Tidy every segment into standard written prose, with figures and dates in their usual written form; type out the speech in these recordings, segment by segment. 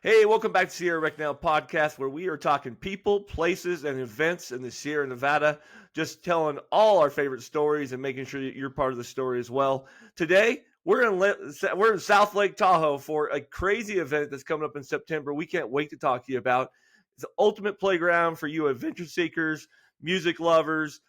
Hey, welcome back to Sierra Rec Now podcast, where we are talking people, places, and events in the Sierra Nevada, just telling all our favorite stories and making sure that you're part of the story as well. Today, we're in South Lake Tahoe for a crazy event that's coming up in September. We can't wait to talk to you about. It's the ultimate playground for you adventure seekers, music lovers.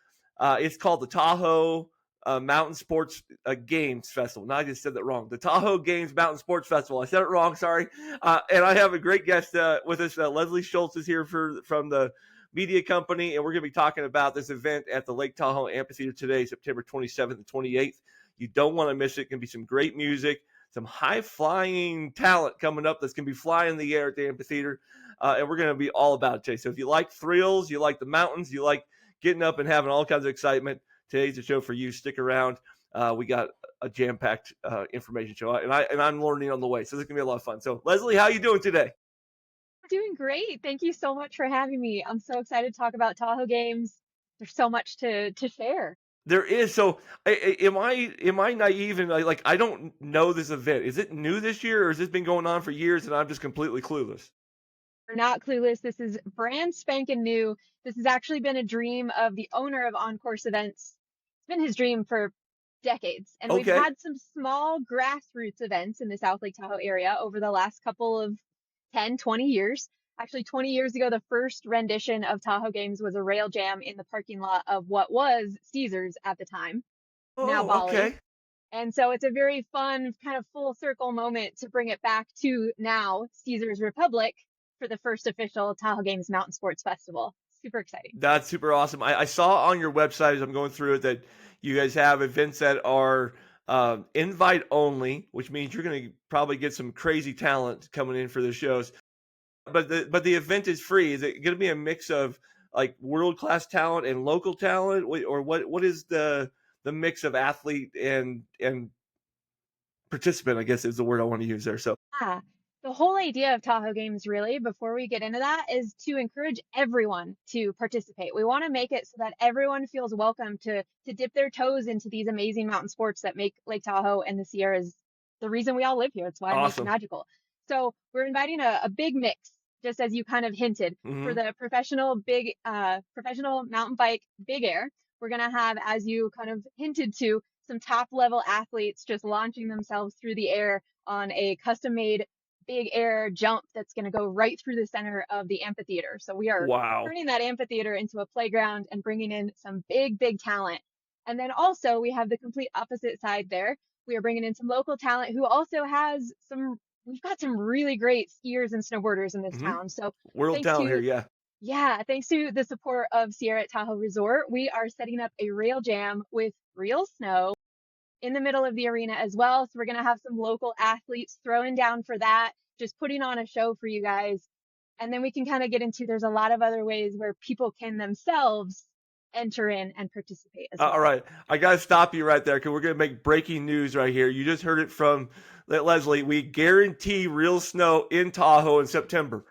It's called the Tahoe Mountain Sports Games Festival. Now I just said that wrong. The Tahoe Games Mountain Sports Festival. I said it wrong. Sorry. And I have a great guest with us. Leslie Schultz is here from the media company, and we're going to be talking about this event at the Lake Tahoe Amphitheater today, September 27th and 28th. You don't want to miss it. It's going to be some great music, some high-flying talent coming up that's going to be flying in the air at the amphitheater, and we're going to be all about it today. So if you like thrills, you like the mountains, you like getting up and having all kinds of excitement, today's the show for you. Stick around. We got a jam-packed information show, and I'm learning on the way, so this is gonna be a lot of fun. So, Leslie, how you doing today? I'm doing great. Thank you so much for having me. I'm so excited to talk about Tahoe Games. There's so much to share. There is. So, am I naive and like I don't know this event? Is it new this year, or has this been going on for years and I'm just completely clueless? We're not clueless. This is brand spanking new. This has actually been a dream of the owner of On Course Events. It's been his dream for decades. And we've Okay. had some small grassroots events in the South Lake Tahoe area over the last couple of 10, 20 years. Actually, 20 years ago, the first rendition of Tahoe Games was a rail jam in the parking lot of what was Caesars at the time, now Oh, Bali. okay. And so it's a very fun kind of full circle moment to bring it back to now Caesars Republic for the first official Tahoe Games Mountain Sports Festival. Super exciting. That's super awesome. I saw on your website as I'm going through it that you guys have events that are invite only, which means you're going to probably get some crazy talent coming in for the shows. But the event is free. Is it going to be a mix of like world class talent and local talent, or what is the mix of athlete and participant? I guess is the word I want to use there. So Yeah. The whole idea of Tahoe Games, really, before we get into that, is to encourage everyone to participate. We want to make it so that everyone feels welcome to dip their toes into these amazing mountain sports that make Lake Tahoe and the Sierras the reason we all live here. It's why it makes it awesome. magical. So we're inviting a big mix, just as you kind of hinted, for Hmm. the professional mountain bike big air. We're gonna have, as you kind of hinted to, some top level athletes just launching themselves through the air on a custom made big air jump that's going to go right through the center of the amphitheater. So we are Wow. turning that amphitheater into a playground and bringing in some big talent. And then also we have the complete opposite side there. We are bringing in some local talent who also has some, we've got some really great skiers and snowboarders in this Hmm. town. So World thanks talent here. to, Yeah. yeah, thanks to the support of Sierra at Tahoe Resort, we are setting up a rail jam with real snow in the middle of the arena as well. So we're going to have some local athletes throwing down for that, just putting on a show for you guys. And then we can kind of get into there's a lot of other ways where people can themselves enter in and participate as All well. right, I got to stop you right there because we're going to make breaking news right here. You just heard it from Leslie. We guarantee real snow in Tahoe in September,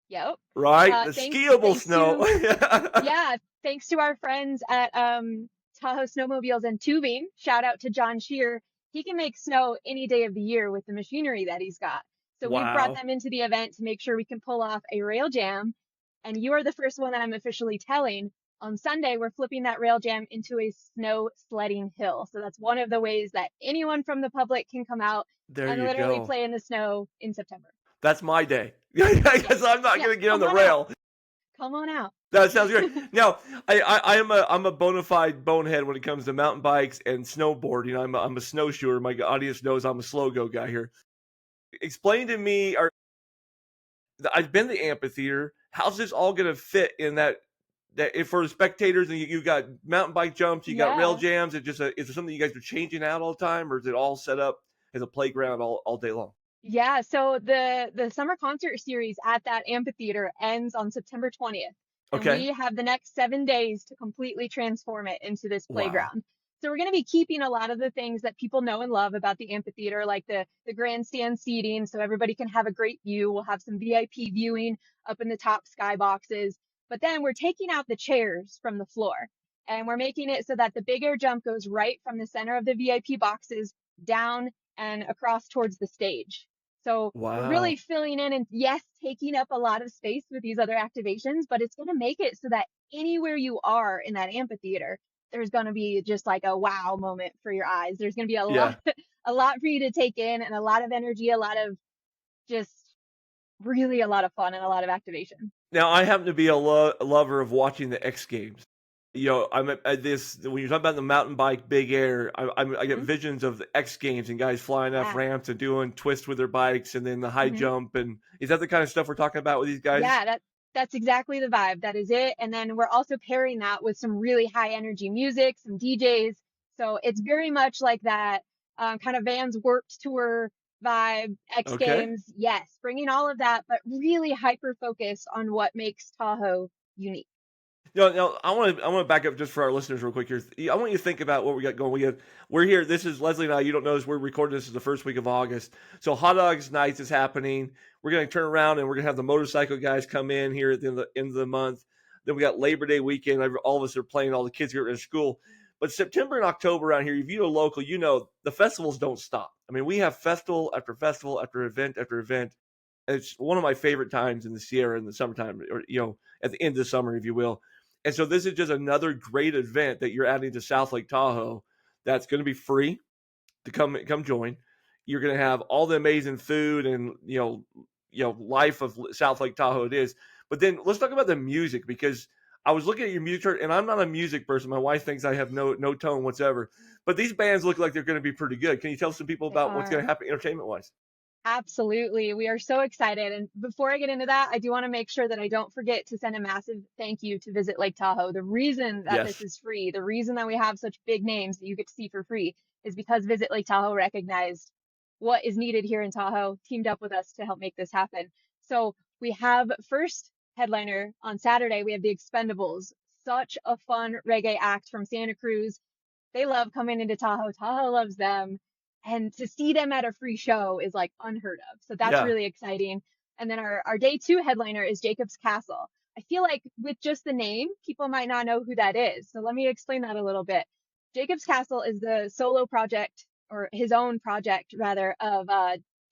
Yep. right? The Thanks, skiable thanks snow. to, yeah, thanks to our friends at Tahoe Snowmobiles and Tubing. Shout out to John Shear. He can make snow any day of the year with the machinery that he's got. So we've brought Wow. them into the event to make sure we can pull off a rail jam. And you are the first one that I'm officially telling. On Sunday, we're flipping that rail jam into a snow sledding hill. So that's one of the ways that anyone from the public can come out There and you literally go. play in the snow in September. That's my day because Yes. I'm not Yeah. going to get on Come the on out. rail. Come on out. That sounds great. Now, I'm a bona fide bonehead when it comes to mountain bikes and snowboarding. I'm a snowshoer. My audience knows I'm a slow go guy here. Explain to me, I've been to the amphitheater. How's this all going to fit in that if for the spectators and you got mountain bike jumps, you got rail Yeah. jams? Is it something you guys are changing out all the time, or is it all set up as a playground all day long? Yeah, so the summer concert series at that amphitheater ends on September 20th, and Okay. we have the next 7 days to completely transform it into this Wow. playground. So we're going to be keeping a lot of the things that people know and love about the amphitheater, like the grandstand seating, so everybody can have a great view. We'll have some VIP viewing up in the top sky boxes, but then we're taking out the chairs from the floor, and we're making it so that the big air jump goes right from the center of the VIP boxes down and across towards the stage. So we're Wow. really filling in and yes, taking up a lot of space with these other activations, but it's going to make it so that anywhere you are in that amphitheater, there's going to be just like a wow moment for your eyes. There's going to be a lot, Yeah. a lot for you to take in and a lot of energy, a lot of just really a lot of fun and a lot of activation. Now, I happen to be a lover of watching the X Games. I'm at this when you're talking about the mountain bike big air. I get Hmm. visions of the X Games and guys flying off Yeah. ramps and doing twists with their bikes, and then the high Hmm. jump. And is that the kind of stuff we're talking about with these guys? Yeah, that's exactly the vibe. That is it. And then we're also pairing that with some really high energy music, some DJs. So it's very much like that kind of Vans Warped Tour vibe, X Okay. Games. Yes, bringing all of that, but really hyper focused on what makes Tahoe unique. No, I want to back up just for our listeners real quick here. I want you to think about what we got going. We're here. This is Leslie and I. You don't know this. We're recording this is the first week of August. So Hot Dogs Nights is happening. We're going to turn around and we're going to have the motorcycle guys come in here at the end of the month. Then we got Labor Day weekend. All of us are playing. All the kids are in school. But September and October around here, if you're local, you know the festivals don't stop. I mean, we have festival after event after event. It's one of my favorite times in the Sierra in the summertime, or at the end of the summer, if you will. And so this is just another great event that you're adding to South Lake Tahoe. That's going to be free to come join. You're going to have all the amazing food and life of South Lake Tahoe. It is, but then let's talk about the music because I was looking at your music chart and I'm not a music person. My wife thinks I have no tone whatsoever. But these bands look like they're going to be pretty good. Can you tell some people They about what's going to are. happen entertainment wise? Absolutely. We are so excited. And before I get into that, I do want to make sure that I don't forget to send a massive thank you to Visit Lake Tahoe. The reason that this Yes. is free, the reason that we have such big names that you get to see for free is because Visit Lake Tahoe recognized what is needed here in Tahoe, teamed up with us to help make this happen. So we have first headliner on Saturday, we have the Expendables, such a fun reggae act from Santa Cruz. They love coming into Tahoe. Tahoe loves them. And to see them at a free show is like unheard of. So that's Yeah. really exciting. And then our day two headliner is Jacob's Castle. I feel like with just the name, people might not know who that is. So let me explain that a little bit. Jacob's Castle is the solo project, or his own project rather, of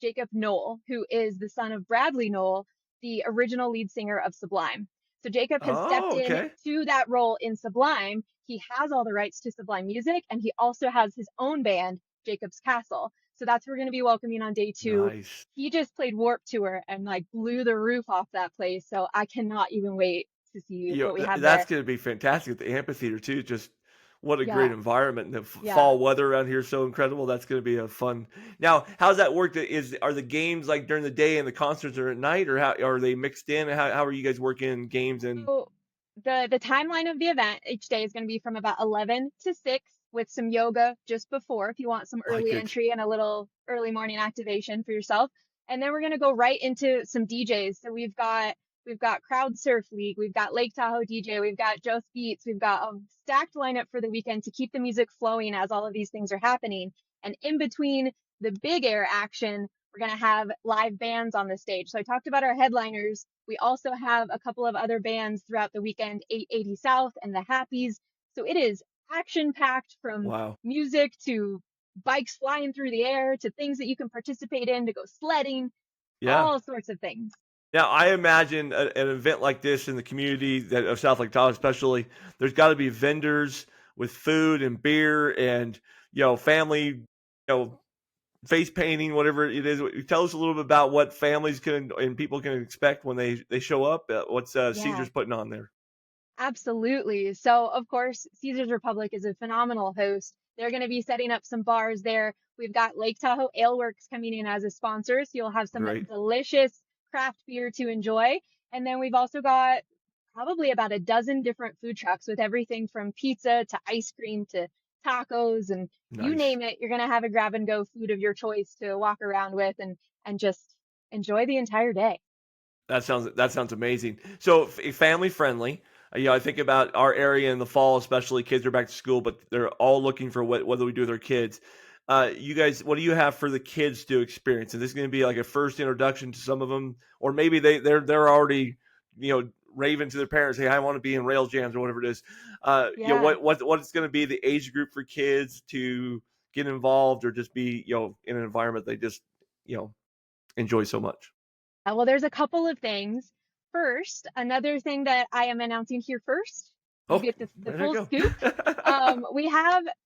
Jacob Knoll, who is the son of Bradley Knoll, the original lead singer of Sublime. So Jacob has stepped Oh, in okay. to that role in Sublime. He has all the rights to Sublime Music, and he also has his own band, Jacob's Castle. So that's who we're going to be welcoming on day two. Nice. He just played Warp Tour and like blew the roof off that place. So I cannot even wait to see what we have That's there. going to be fantastic at the amphitheater too. Just what a great Yeah, environment. The yeah. fall weather around here is so incredible. That's going to be a fun. Now, how's that work? Are the games like during the day and the concerts are at night, or how are they mixed in? How are you guys working games and So the timeline of the event each day is going to be from about 11 to 6 with some yoga just before if you want some like early it? entry and a little early morning activation for yourself. And then we're going to go right into some DJs. So we've got Crowd Surf League, we've got Lake Tahoe DJ, we've got Joe's Beats, we've got a stacked lineup for the weekend to keep the music flowing as all of these things are happening. And in between the big air action, we're going to have live bands on the stage. So I talked about our headliners. We also have a couple of other bands throughout the weekend, 880 South and the Happies. So it is action packed from Wow. music to bikes flying through the air to things that you can participate in to go sledding, Yeah. all sorts of things. Now, I imagine an event like this in the community of South Lake Tahoe, especially, there's got to be vendors with food and beer and family, face painting, whatever it is. Tell us a little bit about what families can and people can expect when they show up. What's Yeah. Caesar's putting on there? Absolutely. So, of course, Caesars Republic is a phenomenal host. They're going to be setting up some bars there. We've got Lake Tahoe Ale Works coming in as a sponsor, so you'll have some Great. delicious craft beer to enjoy. And then we've also got probably about a dozen different food trucks with everything from pizza to ice cream to tacos and you Nice. name it, you're going to have a grab and go food of your choice to walk around with and just enjoy the entire day. That sounds amazing. So family friendly. I think about our area in the fall, especially kids are back to school, but they're all looking for what do we do with our kids. You guys, what do you have for the kids to experience? Is this going to be like a first introduction to some of them, or maybe they're already raving to their parents, hey, I want to be in rail jams or whatever it is. Yeah. What's going to be the age group for kids to get involved or just be in an environment they just you know enjoy so much? Well, there's a couple of things. First, another thing that I am announcing here first, you Oh, get the there you full go. scoop.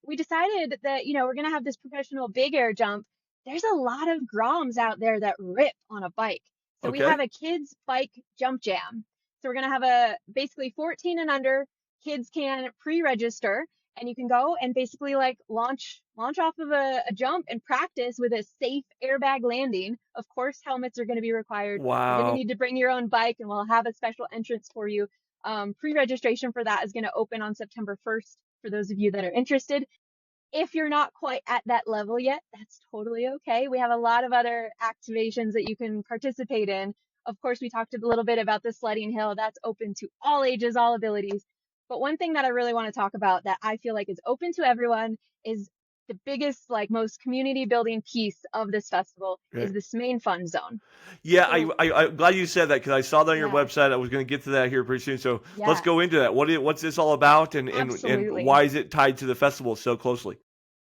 We decided that, we're going to have this professional big air jump. There's a lot of groms out there that rip on a bike. So we have Okay. a kids bike jump jam. So we're going to have a basically 14 and under kids can pre-register and you can go and basically like launch off of a jump and practice with a safe airbag landing. Of course, helmets are going to be required. You're going to Wow. need to bring your own bike and we'll have a special entrance for you. Pre-registration for that is going to open on September 1st for those of you that are interested. If you're not quite at that level yet, that's totally okay. We have a lot of other activations that you can participate in. Of course, we talked a little bit about the sledding hill. That's open to all ages, all abilities. But one thing that I really want to talk about that I feel like is open to everyone is the biggest, like most community building piece of this festival is Okay. this main fun zone. Yeah, So I'm glad you said that because I saw that on your yeah, website. I was going to get to that here pretty soon. So let's yeah, go into that. What's this all about, and absolutely. why is it tied to the festival so closely?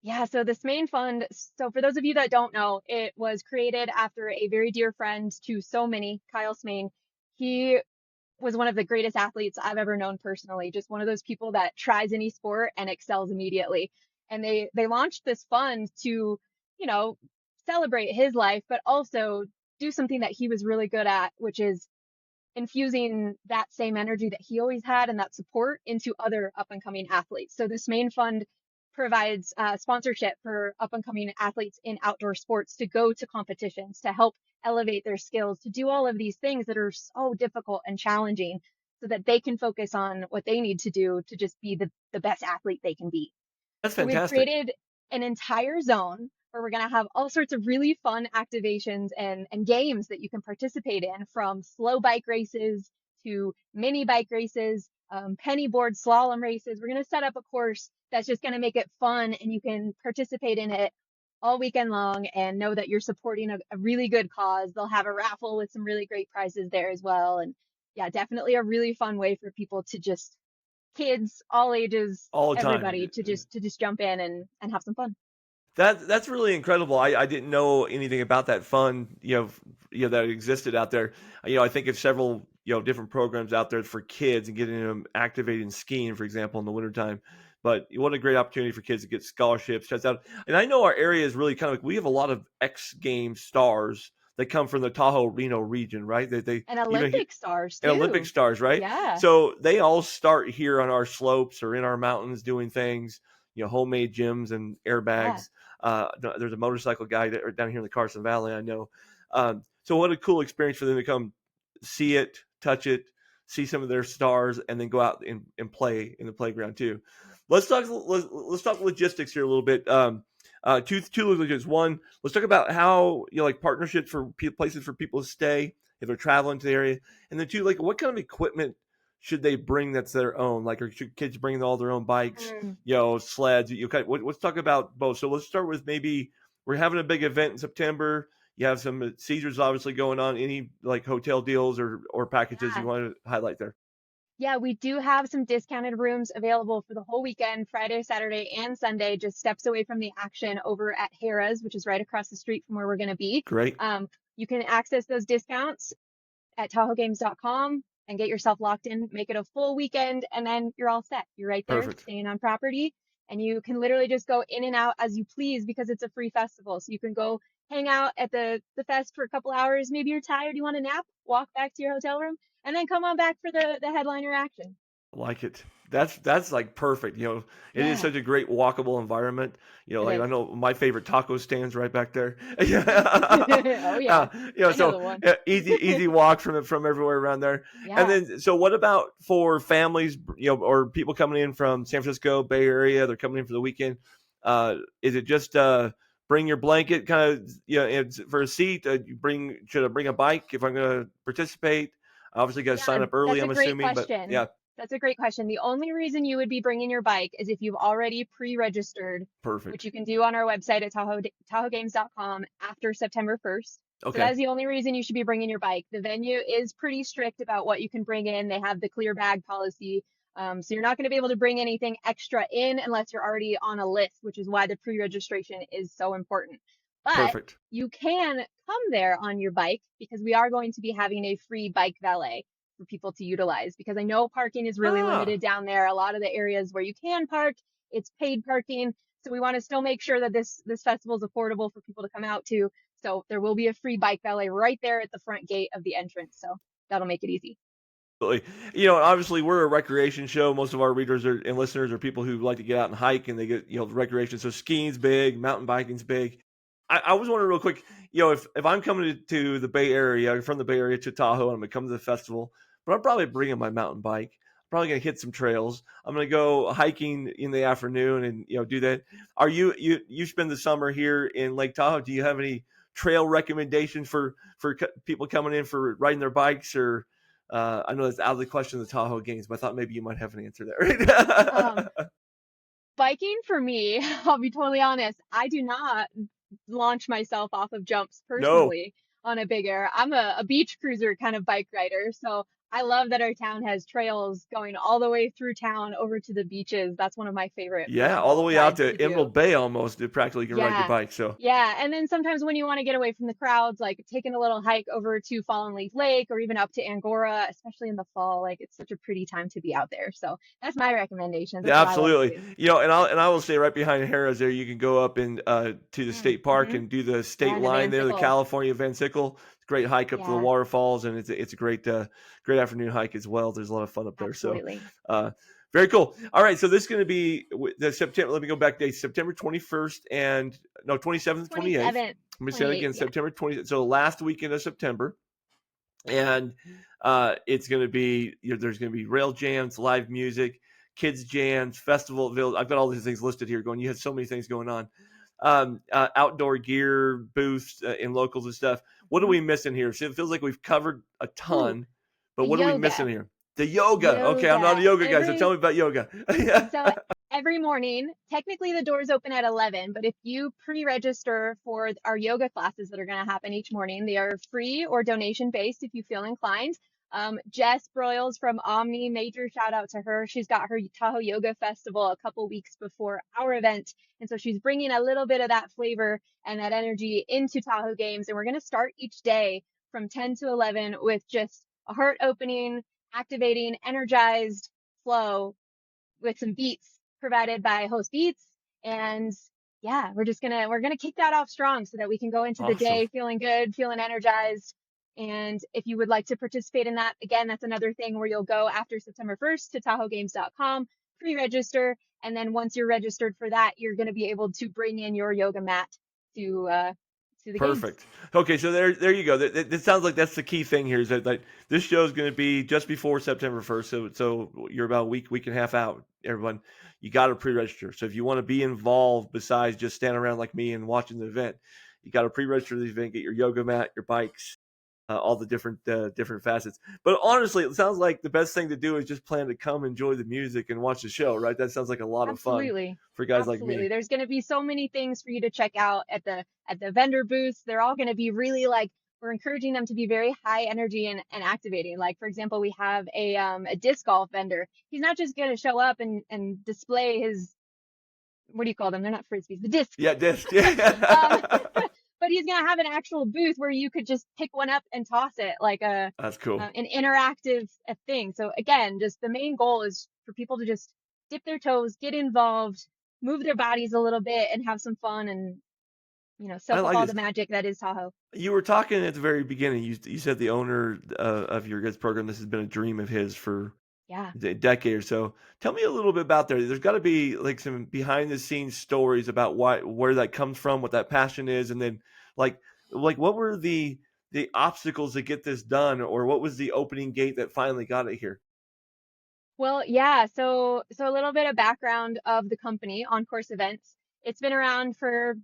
Yeah, so this main fund, so for those of you that don't know, it was created after a very dear friend to so many, Kyle Smain. He was one of the greatest athletes I've ever known personally, just one of those people that tries any sport and excels immediately. And they launched this fund to, you know, celebrate his life, but also do something that he was really good at, which is infusing that same energy that he always had and that support into other up and coming athletes. So this main fund provides sponsorship for up and coming athletes in outdoor sports to go to competitions, to help elevate their skills, to do all of these things that are so difficult and challenging so that they can focus on what they need to do to just be the best athlete they can be. That's So we've fantastic. created an entire zone where we're going to have all sorts of really fun activations and games that you can participate in, from slow bike races to mini bike races, penny board slalom races. We're going to set up a course that's just going to make it fun and you can participate in it all weekend long and know that you're supporting a really good cause. They'll have a raffle with some really great prizes there as well. And yeah, definitely a really fun way for people to just kids, all ages, All the everybody time. to just jump in and have some fun. That's really incredible. I didn't know anything about that fund, that existed out there. I think of several, different programs out there for kids and getting them activated in skiing, for example, in the wintertime. But what a great opportunity for kids to get scholarships, test out. And I know our area is really kind of like, we have a lot of X Games stars that come from the Tahoe, region, right? They And even Olympic stars and Olympic too. stars, right? Yeah, So they all start here on our slopes or in our mountains doing things, homemade gyms and yeah. airbags. There's a motorcycle guy down here in the Carson Valley, I know. So what a cool experience for them to come see it, touch it, see some of their stars, and then go out and play in the playground too. Let's talk logistics here a little bit. Two logistics. One, let's talk about how like partnerships for places for people to stay if they're traveling to the area, and then two, like what kind of equipment should they bring that's their own? Like, or should kids bring all their own bikes, Mm. sleds? Let's talk about both. So let's start with maybe we're having a big event in September. You have some Caesars obviously going on. Any like hotel deals or packages you Yeah. want to highlight there? Yeah, we do have some discounted rooms available for the whole weekend, Friday, Saturday, and Sunday, just steps away from the action over at Harrah's, which is right across the street from where we're going to be. Great, You can access those discounts at TahoeGames.com and get yourself locked in, make it a full weekend, and then you're all set. You're right there perfect. staying on property, and you can literally just go in and out as you please because it's a free festival. So you can go hang out at the fest for a couple hours. Maybe you're tired, you want a nap, walk back to your hotel room, and then come on back for the headliner action. Like it. That's like perfect. It is Yeah, such a great walkable environment. it Like I is. know my favorite taco stands right back there. Yeah. Oh yeah, I know So the one. easy walk from everywhere around there. And Yeah. then so what about for families, or people coming in from San Francisco Bay Area? They're coming in for the weekend. Is it just bring your blanket kind of for a seat? Should I bring a bike if I'm going to participate? Obviously, got to Yeah, sign up early. that's a I'm great assuming, but question. yeah. That's a great question. The only reason you would be bringing your bike is if you've already pre-registered, which Perfect. you can do on our website at TahoeGames.com after September 1st. So that Okay. is the only reason you should be bringing your bike. The venue is pretty strict about what you can bring in. They have the clear bag policy. So you're not going to be able to bring anything extra in unless you're already on a list, which is why the pre-registration is so important. But Perfect. you can come there on your bike because we are going to be having a free bike valet for people to utilize because I know parking is really Ah, limited down there. A lot of the areas where you can park, it's paid parking. So we want to still make sure that this festival is affordable for people to come out to. So there will be a free bike valet right there at the front gate of the entrance. So that'll make it easy. absolutely. You know, obviously we're a recreation show. Most of our readers and listeners are people who like to get out and hike and they get, recreation. So skiing's big, mountain biking's big. I was wondering real quick, if I'm coming to the Bay Area, from the Bay Area to Tahoe, and I'm going to come to the festival, but I'm probably bringing my mountain bike. I'm probably going to hit some trails. I'm going to go hiking in the afternoon and, do that. Are you spend the summer here in Lake Tahoe? Do you have any trail recommendations for people coming in for riding their bikes or, I know that's out of the question of the Tahoe Games, but I thought maybe you might have an answer Um, there. Biking for me, I'll be totally honest, I do not launch myself off of jumps No. personally on a big air. I'm a beach cruiser kind of bike rider. So I love that our town has trails going all the way through town over to the beaches. That's one of my favorite Yeah, all the personal way out rides to to do. Emerald Bay almost. Practically you can ride your Yeah. bike. So Yeah. And then sometimes when you want to get away from the crowds, like taking a little hike over to Fallen Leaf Lake or even up to Angora, especially in the fall, like it's such a pretty time to be out there. So that's my recommendations. That's yeah, what I like to absolutely. do. And I will say right behind Harrah's there, you can go up and to the state park Mm-hmm. and do the state Yeah. And the line Van there, the Sickle. California Van Sickle. It's a great hike up to the Yeah. waterfalls, and it's a great afternoon hike as well. There's a lot of fun up there. So Absolutely. uh, very cool. All right, so this is going to be the September. Let me go back dates: September 21st and no 27th, 28th. 27th, Let me say it 28th. again: Yeah. September 20th. So last weekend of September. And it's going to be there's going to be rail jams, live music, kids jams, festival. I've got all these things listed here. Going, you had so many things going on. Outdoor gear booths and locals and stuff. What are Hmm. we missing here? So it feels like we've covered a Ooh, ton, but the what are we missing yoga. here? The yoga. Okay, I'm not a Yoga. yoga guy, so tell me about yoga. So every morning, technically the doors open at 11, but if you pre-register for our yoga classes that are going to happen each morning, they are free or donation based if you feel inclined. Jess Broyles from Omni, major shout out to her. She's got her Tahoe Yoga Festival a couple weeks before our event. And so she's bringing a little bit of that flavor and that energy into Tahoe Games. And we're going to start each day from 10 to 11 with just a heart opening, activating, energized flow with some beats provided by Host Beats. And yeah, we're gonna kick that off strong so that we can go into the Awesome. day feeling good, feeling energized. And if you would like to participate in that, again, that's another thing where you'll go after September 1st to TahoeGames.com, pre-register, and then once you're registered for that, you're going to be able to bring in your yoga mat to the games. Perfect. Okay, so there you go. That sounds like that's the key thing here is that this show is going to be just before September 1st. So you're about a week and a half out. Everyone, you got to pre-register. So if you want to be involved besides just standing around like me and watching the event, you got to pre-register the event, get your yoga mat, your bikes, all the different facets. But honestly, it sounds like the best thing to do is just plan to come enjoy the music and watch the show, right? That sounds like a lot of fun Absolutely. for guys like Absolutely. me. There's going to be so many things for you to check out at the vendor booths. They're all going to be really like we're encouraging them to be very high energy and activating. Like for example, we have a disc golf vendor. He's not just going to show up and display his what do you call them? They're not frisbees, the discs. Yeah, disc. um, Yeah. but he's going to have an actual booth where you could just pick one up and toss it like That's cool. an interactive thing. So again, just the main goal is for people to just dip their toes, get involved, move their bodies a little bit, and have some fun and I soak up like all this. the magic that is Tahoe. You were talking at the very beginning. You said the owner of your guys' program. This has been a dream of his for Yeah, a decade or so. Tell me a little bit about there. There's got to be like some behind the scenes stories about where that comes from, what that passion is, and then like what were the obstacles to get this done, or what was the opening gate that finally got it here? well, yeah. So a little bit of background of the company, On Course Events. It's been around for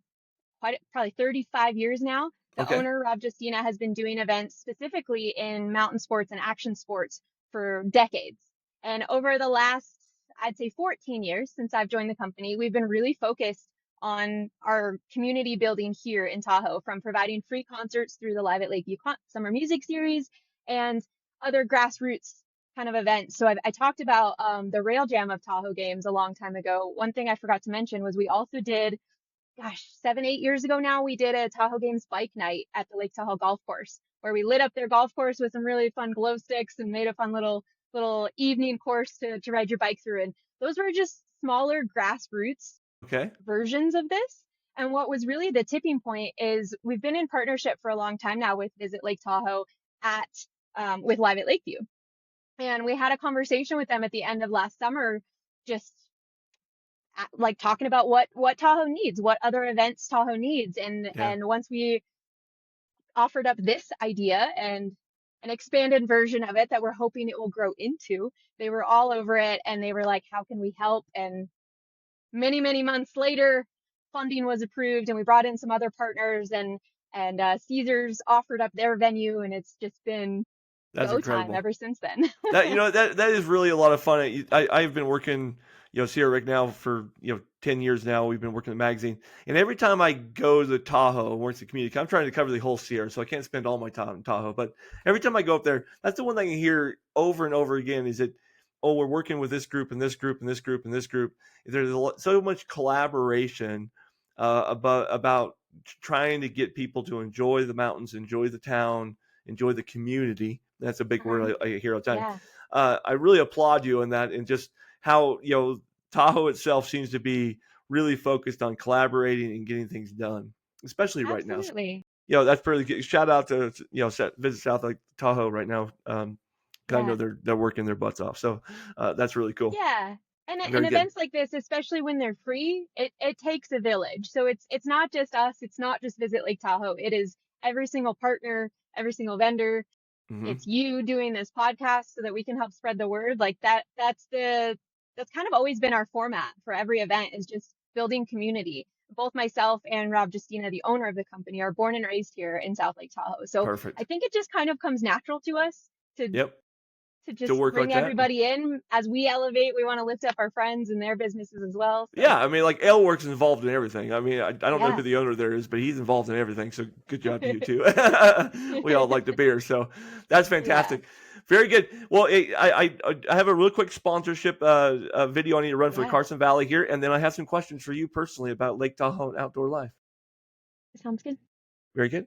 quite probably 35 years now. The Okay. owner, Rob Justina, has been doing events specifically in mountain sports and action sports for decades. And over the last, I'd say 14 years since I've joined the company, we've been really focused on our community building here in Tahoe, from providing free concerts through the Live at Lakeview Summer Music Series and other grassroots kind of events. So I talked about the Rail Jam of Tahoe Games a long time ago. One thing I forgot to mention was we also did gosh, 7, 8 years ago now, we did a Tahoe Games bike night at the Lake Tahoe golf course where we lit up their golf course with some really fun glow sticks and made a fun little evening course to ride your bike through. And those were just smaller grassroots Okay. versions of this. And what was really the tipping point is we've been in partnership for a long time now with Visit Lake Tahoe at with Live at Lakeview. And we had a conversation with them at the end of last summer, just like talking about what Tahoe needs, what other events Tahoe needs. Yeah. And once we offered up this idea and an expanded version of it that we're hoping it will grow into, they were all over it and they were like, how can we help? And many months later, funding was approved and we brought in some other partners and Caesars offered up their venue, and it's just been That's go time incredible. ever since then. That is really a lot of fun. I've been working, Sierra Rick now for 10 years now. We've been working the magazine, and every time I go to Tahoe, work the community, I'm trying to cover the whole Sierra, so I can't spend all my time in Tahoe. But every time I go up there, that's the one thing I hear over and over again is that, oh, we're working with this group and this group and this group and this group. There's so much collaboration about trying to get people to enjoy the mountains, enjoy the town, enjoy the community. That's a big word I hear all the time. Yeah. I really applaud you on that, and just how Tahoe itself seems to be really focused on collaborating and getting things done, especially right now. Absolutely. That's pretty good. Shout out to Visit South Lake Tahoe right now. 'Cause I know they're working their butts off, so that's really cool. Yeah. And Very good. events like this, especially when they're free, it takes a village. So it's not just us, it's not just Visit Lake Tahoe. It is every single partner, every single vendor. It's you doing this podcast so that we can help spread the word. Like that's kind of always been our format for every event, is just building community. Both myself and Rob Justina, the owner of the company, are born and raised here in South Lake Tahoe. So Perfect. I think it just kind of comes natural to us to just work bring like that. everybody in. As we elevate, we want to lift up our friends and their businesses as well. So. Yeah, I mean, like Aleworks is involved in everything. I mean, I don't know who Yeah. the owner there is, but he's involved in everything. So good job to you too. We all like the beer, so that's fantastic. Very good. Well, I have a real quick sponsorship video I need to run for the Carson Valley here, and then I have some questions for you personally about Lake Tahoe and outdoor life. Sounds good. Very good.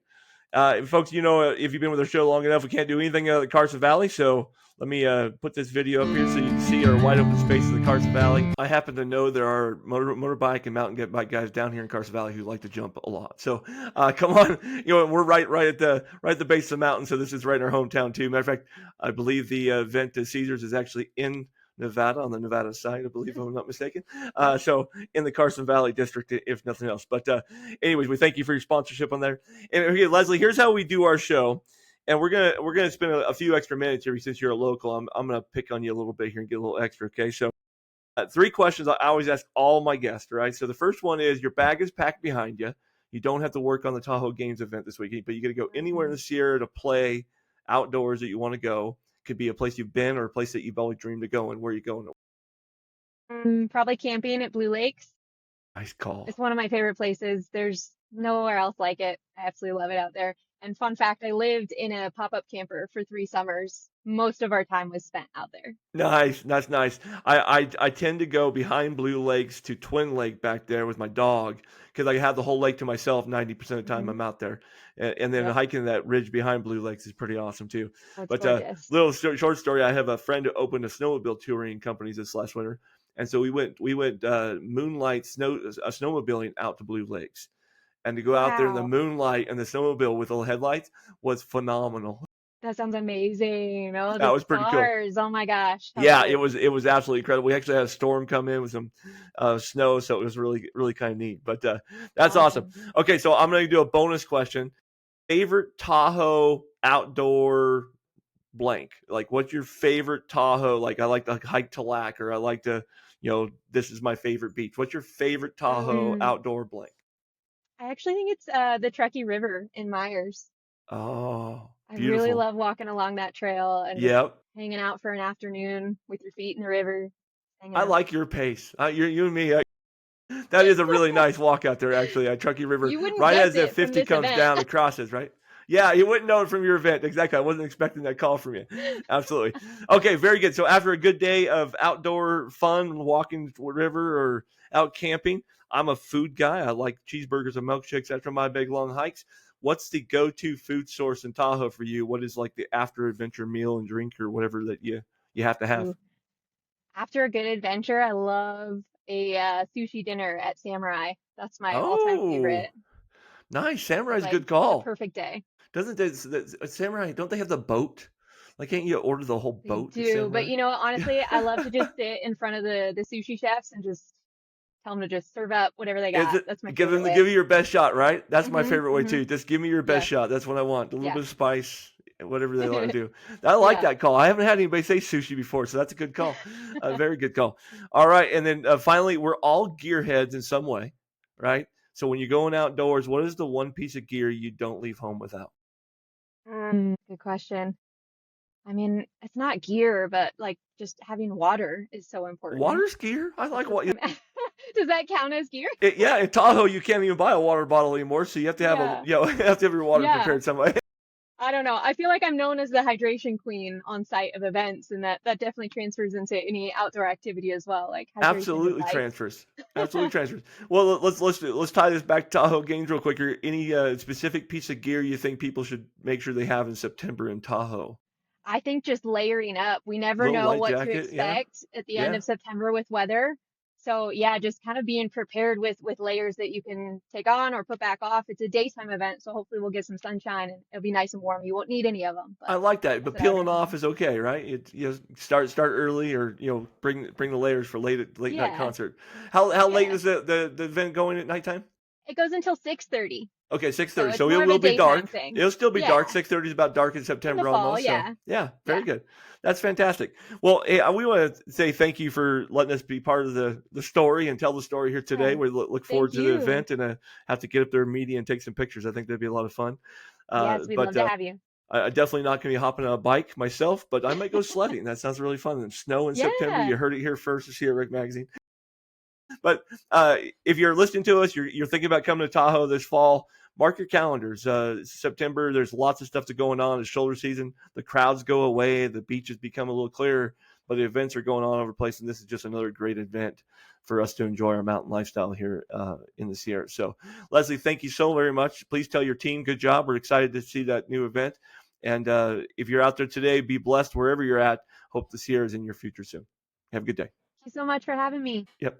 Folks, if you've been with our show long enough, we can't do anything at the Carson Valley, so let me put this video up here so you can see our wide open space of the Carson Valley. I happen to know there are motorbike and mountain bike guys down here in Carson Valley who like to jump a lot. So come on, we're right at the base of the mountain, so this is right in our hometown too. Matter of fact, I believe the event to Caesars is actually in Nevada, on the Nevada side, I believe, if I'm not mistaken. So in the Carson Valley district, if nothing else. But anyways, we thank you for your sponsorship on there. And okay, Leslie, here's how we do our show. And we're gonna spend a few extra minutes here since you're a local. I'm gonna pick on you a little bit here and get a little extra. Okay, so 3 questions I always ask all my guests. Right. So the first one is, your bag is packed behind you. You don't have to work on the Tahoe Games event this weekend, but you got to go anywhere in the Sierra to play outdoors that you want to go. Could be a place you've been or a place that you've always dreamed of going. Where are you going? Probably camping at Blue Lakes. Nice call. It's one of my favorite places. There's nowhere else like it. I absolutely love it out there. And fun fact, I lived in a pop-up camper for 3 summers. Most of our time was spent out there. Nice. That's nice. I tend to go behind Blue Lakes to Twin Lake back there with my dog, because I have the whole lake to myself 90% of the time I'm out there. And then hiking that ridge behind Blue Lakes is pretty awesome too. That's gorgeous. Little short story, I have a friend who opened a snowmobile touring company this last winter. And so we went moonlight snowmobiling out to Blue Lakes. And to go out there in the moonlight and the snowmobile with the headlights was phenomenal. That sounds amazing. Oh, that was pretty cool. Oh my gosh. Yeah, it was absolutely incredible. We actually had a storm come in with some snow, so it was really, really kind of neat. But that's awesome. Okay, so I'm going to do a bonus question. Favorite Tahoe outdoor blank? Like, what's your favorite Tahoe? Like, I like to hike to Lac, or I like to, this is my favorite beach. What's your favorite Tahoe outdoor blank? I actually think it's the Truckee River in Myers. Oh, beautiful. I really love walking along that trail and just hanging out for an afternoon with your feet in the river. I like your pace. You and me. That is a really nice walk out there, actually, at Truckee River. You wouldn't right guess as the it 50 comes event. down and crosses, right? Yeah, you wouldn't know it from your event. Exactly. I wasn't expecting that call from you. Absolutely. Okay, very good. So after a good day of outdoor fun, walking the river or out camping, I'm a food guy. I like cheeseburgers and milkshakes after my big long hikes. What's the go-to food source in Tahoe for you? What is like the after adventure meal and drink or whatever that you have to have? Ooh. After a good adventure, I love a sushi dinner at Samurai. That's my all-time Oh, favorite. nice. It's Samurai's a like good the call. perfect day. Doesn't Samurai, don't they have the boat? Like, can't you order the whole They boat at do, but Samurai? you know, honestly, I love to just sit in front of the sushi chefs and just tell them to just serve up whatever they Is got. it That's my give favorite them way. give you your best shot, right? That's my Mhm. favorite way Mhm. too. Just give me your best Yes. shot. That's what I want. A little Yeah. bit of spice, whatever they want to do. I like Yeah. that call. I haven't had anybody say sushi before, so that's a good call. A very good call. All right, and then finally, we're all gearheads in some way, right? So when you're going outdoors, what is the one piece of gear you don't leave home without? Good question. I mean, it's not gear, but like just having water is so important. Water's gear. I That's like what's what. coming. Does that count as gear? Yeah, in Tahoe, you can't even buy a water bottle anymore, so you have to have Yeah. you have to have your water Yeah. prepared some way. I don't know. I feel like I'm known as the hydration queen on site of events, and that definitely transfers into any outdoor activity as well. Like hydration is Absolutely life. transfers. Absolutely transfers. Well, let's tie this back to Tahoe Games real quick. Any specific piece of gear you think people should make sure they have in September in Tahoe? I think just layering up. We never Little know light what to jacket, yeah, expect at the end yeah. of September with weather. So yeah, just kind of being prepared with layers that you can take on or put back off. It's a daytime event, so hopefully we'll get some sunshine and it'll be nice and warm. You won't need any of them, I but like that, that's but what I would peeling off recommend. is okay, right? Start early, or bring the layers for late night Yeah, concert. How late yeah. is the event going at nighttime? It goes until 6:30, Okay, so 6:30. it's So it more of a will be daytime dark. thing. It'll still be dark. Yeah, 6:30 is about dark in in the September fall, almost. So yeah. yeah, very Yeah. good. That's fantastic. Well, hey, we want to say thank you for letting us be part of the story and tell the story here today. Yeah. We look forward Thank to the you. event and have to get up there media and take some pictures. I think that'd be a lot of fun. Yes, we'd But love to have you. I definitely not going to be hopping on a bike myself, but I might go sledding. That sounds really fun. And snow in September. Yeah. You heard it here first. This here, Rick Magazine. But if you're listening to us, you're thinking about coming to Tahoe this fall, mark your calendars. September, there's lots of stuff going on. It's shoulder season. The crowds go away. The beaches become a little clearer, but the events are going on over the place. And this is just another great event for us to enjoy our mountain lifestyle here in the Sierra. So, Leslie, thank you so very much. Please tell your team good job. We're excited to see that new event. And if you're out there today, be blessed wherever you're at. Hope the Sierra is in your future soon. Have a good day. Thank you so much for having me. Yep.